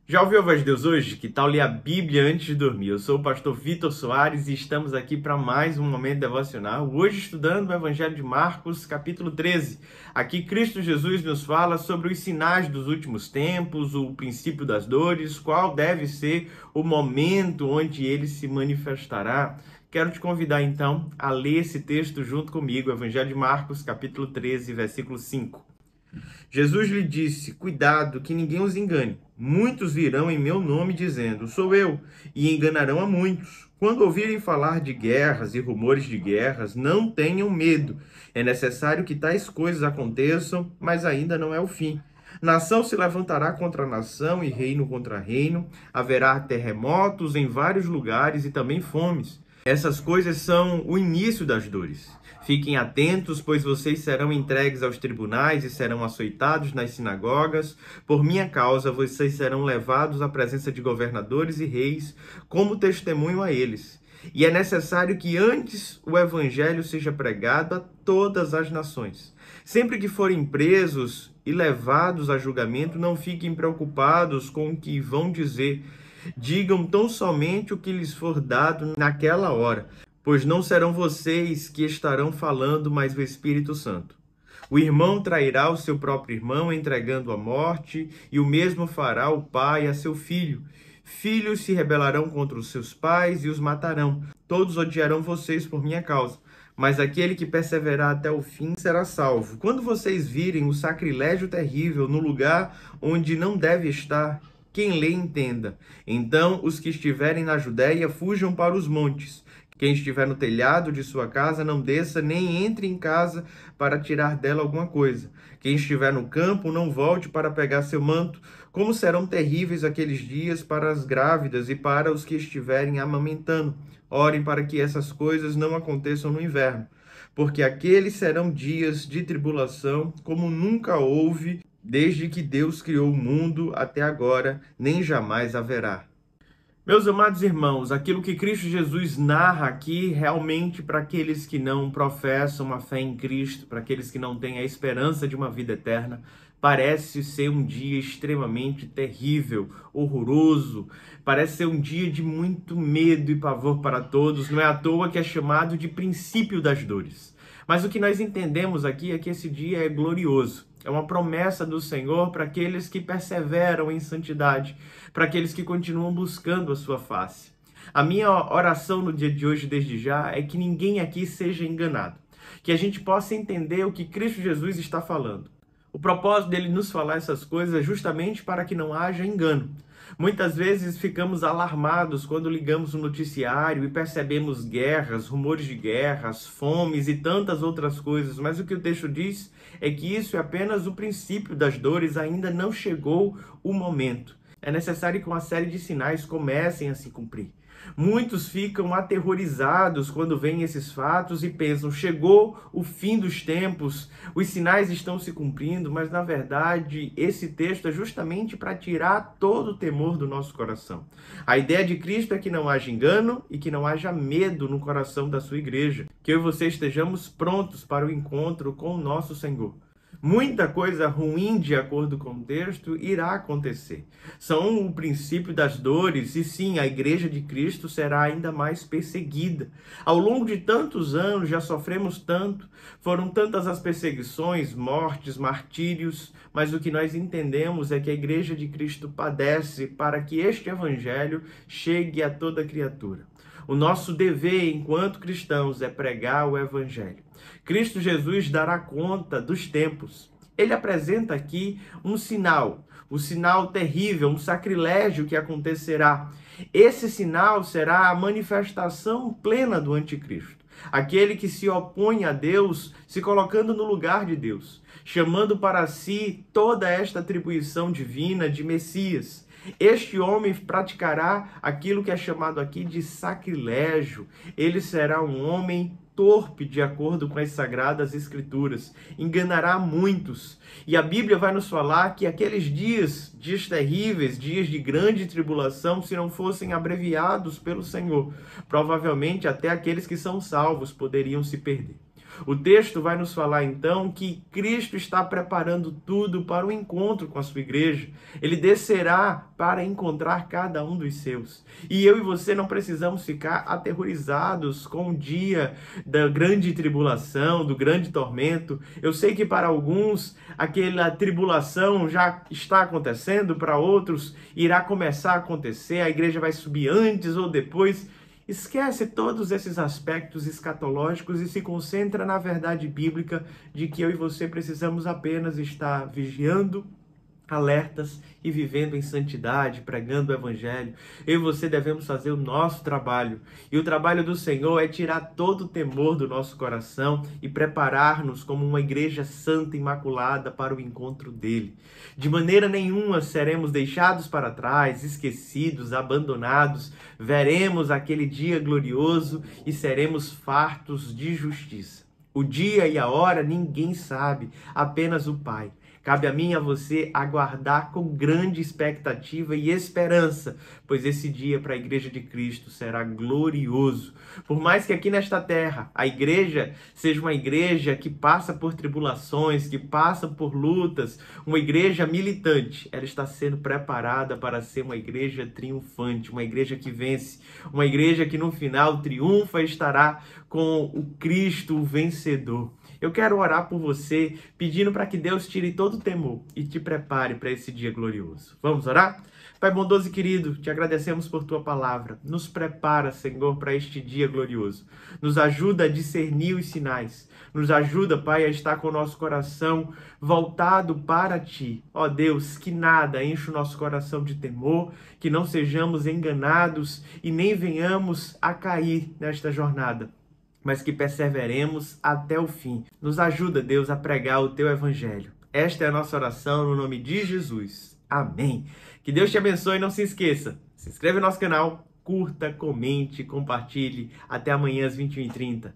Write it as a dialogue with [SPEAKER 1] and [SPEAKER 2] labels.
[SPEAKER 1] Já ouviu a voz de Deus hoje? Que tal ler a Bíblia antes de dormir? Eu sou o pastor Vitor Soares e estamos aqui para mais um momento devocional. Hoje estudando o Evangelho de Marcos, capítulo 13. Aqui Cristo Jesus nos fala sobre os sinais dos últimos tempos, o princípio das dores, qual deve ser o momento onde ele se manifestará. Quero te convidar então a ler esse texto junto comigo, Evangelho de Marcos, capítulo 13, versículo 5. Jesus lhe disse: cuidado, que ninguém os engane. Muitos virão em meu nome dizendo: sou eu, e enganarão a muitos. Quando ouvirem falar de guerras e rumores de guerras, não tenham medo. É necessário que tais coisas aconteçam, mas ainda não é o fim. Nação se levantará contra nação e reino contra reino. Haverá terremotos em vários lugares e também fomes. Essas coisas são o início das dores. Fiquem atentos, pois vocês serão entregues aos tribunais e serão açoitados nas sinagogas. Por minha causa, vocês serão levados à presença de governadores e reis, como testemunho a eles. E é necessário que antes o evangelho seja pregado a todas as nações. Sempre que forem presos e levados a julgamento, não fiquem preocupados com o que vão dizer. Digam tão somente o que lhes for dado naquela hora, pois não serão vocês que estarão falando, mas o Espírito Santo. O irmão trairá o seu próprio irmão, entregando à morte, e o mesmo fará o pai a seu filho. Filhos se rebelarão contra os seus pais e os matarão. Todos odiarão vocês por minha causa, mas aquele que perseverar até o fim será salvo. Quando vocês virem o sacrilégio terrível no lugar onde não deve estar, quem lê entenda. Então os que estiverem na Judéia fujam para os montes. Quem estiver no telhado de sua casa não desça, nem entre em casa para tirar dela alguma coisa. Quem estiver no campo não volte para pegar seu manto. Como serão terríveis aqueles dias para as grávidas e para os que estiverem amamentando. Orem para que essas coisas não aconteçam no inverno, porque aqueles serão dias de tribulação como nunca houve desde que Deus criou o mundo até agora, nem jamais haverá. Meus amados irmãos, aquilo que Cristo Jesus narra aqui realmente para aqueles que não professam a fé em Cristo, para aqueles que não têm a esperança de uma vida eterna, parece ser um dia extremamente terrível, horroroso, parece ser um dia de muito medo e pavor para todos, não é à toa que é chamado de princípio das dores. Mas o que nós entendemos aqui é que esse dia é glorioso. É uma promessa do Senhor para aqueles que perseveram em santidade, para aqueles que continuam buscando a sua face. A minha oração no dia de hoje, desde já, é que ninguém aqui seja enganado. Que a gente possa entender o que Cristo Jesus está falando. O propósito dele nos falar essas coisas é justamente para que não haja engano. Muitas vezes ficamos alarmados quando ligamos o noticiário e percebemos guerras, rumores de guerras, fomes e tantas outras coisas, mas o que o texto diz é que isso é apenas o princípio das dores, ainda não chegou o momento. É necessário que uma série de sinais comecem a se cumprir. Muitos ficam aterrorizados quando veem esses fatos e pensam: chegou o fim dos tempos, os sinais estão se cumprindo, mas na verdade esse texto é justamente para tirar todo o temor do nosso coração. A ideia de Cristo é que não haja engano e que não haja medo no coração da sua igreja, que eu e você estejamos prontos para o encontro com o nosso Senhor. Muita coisa ruim, de acordo com o texto, irá acontecer. São o princípio das dores e sim, a igreja de Cristo será ainda mais perseguida. Ao longo de tantos anos já sofremos tanto, foram tantas as perseguições, mortes, martírios, mas o que nós entendemos é que a igreja de Cristo padece para que este evangelho chegue a toda criatura. O nosso dever enquanto cristãos é pregar o evangelho. Cristo Jesus dará conta dos tempos. Ele apresenta aqui um sinal terrível, um sacrilégio que acontecerá. Esse sinal será a manifestação plena do anticristo. Aquele que se opõe a Deus, se colocando no lugar de Deus, chamando para si toda esta atribuição divina de Messias. Este homem praticará aquilo que é chamado aqui de sacrilégio. Ele será um homem torpe, de acordo com as Sagradas Escrituras. Enganará muitos. E a Bíblia vai nos falar que aqueles dias terríveis, dias de grande tribulação, se não fossem abreviados pelo Senhor, provavelmente até aqueles que são salvos poderiam se perder. O texto vai nos falar então que Cristo está preparando tudo para o encontro com a sua igreja. Ele descerá para encontrar cada um dos seus. E eu e você não precisamos ficar aterrorizados com o dia da grande tribulação, do grande tormento. Eu sei que para alguns aquela tribulação já está acontecendo, para outros irá começar a acontecer, a igreja vai subir antes ou depois. Esquece todos esses aspectos escatológicos e se concentra na verdade bíblica de que eu e você precisamos apenas estar vigiando, alertas e vivendo em santidade, pregando o evangelho. Eu e você devemos fazer o nosso trabalho. E o trabalho do Senhor é tirar todo o temor do nosso coração e preparar-nos como uma igreja santa e imaculada para o encontro dele. De maneira nenhuma seremos deixados para trás, esquecidos, abandonados. Veremos aquele dia glorioso e seremos fartos de justiça. O dia e a hora ninguém sabe, apenas o Pai. Cabe a mim e a você aguardar com grande expectativa e esperança, pois esse dia para a Igreja de Cristo será glorioso. Por mais que aqui nesta terra a igreja seja uma igreja que passa por tribulações, que passa por lutas, uma igreja militante, ela está sendo preparada para ser uma igreja triunfante, uma igreja que vence, uma igreja que no final triunfa e estará com o Cristo o vencedor. Eu quero orar por você, pedindo para que Deus tire todo o temor e te prepare para esse dia glorioso. Vamos orar? Pai bondoso e querido, te agradecemos por tua palavra. Nos prepara, Senhor, para este dia glorioso. Nos ajuda a discernir os sinais. Nos ajuda, Pai, a estar com o nosso coração voltado para ti. Ó Deus, que nada enche o nosso coração de temor, que não sejamos enganados e nem venhamos a cair nesta jornada, mas que perseveremos até o fim. Nos ajuda, Deus, a pregar o teu evangelho. Esta é a nossa oração no nome de Jesus. Amém. Que Deus te abençoe e não se esqueça. Se inscreve no nosso canal, curta, comente, compartilhe. Até amanhã às 21h30.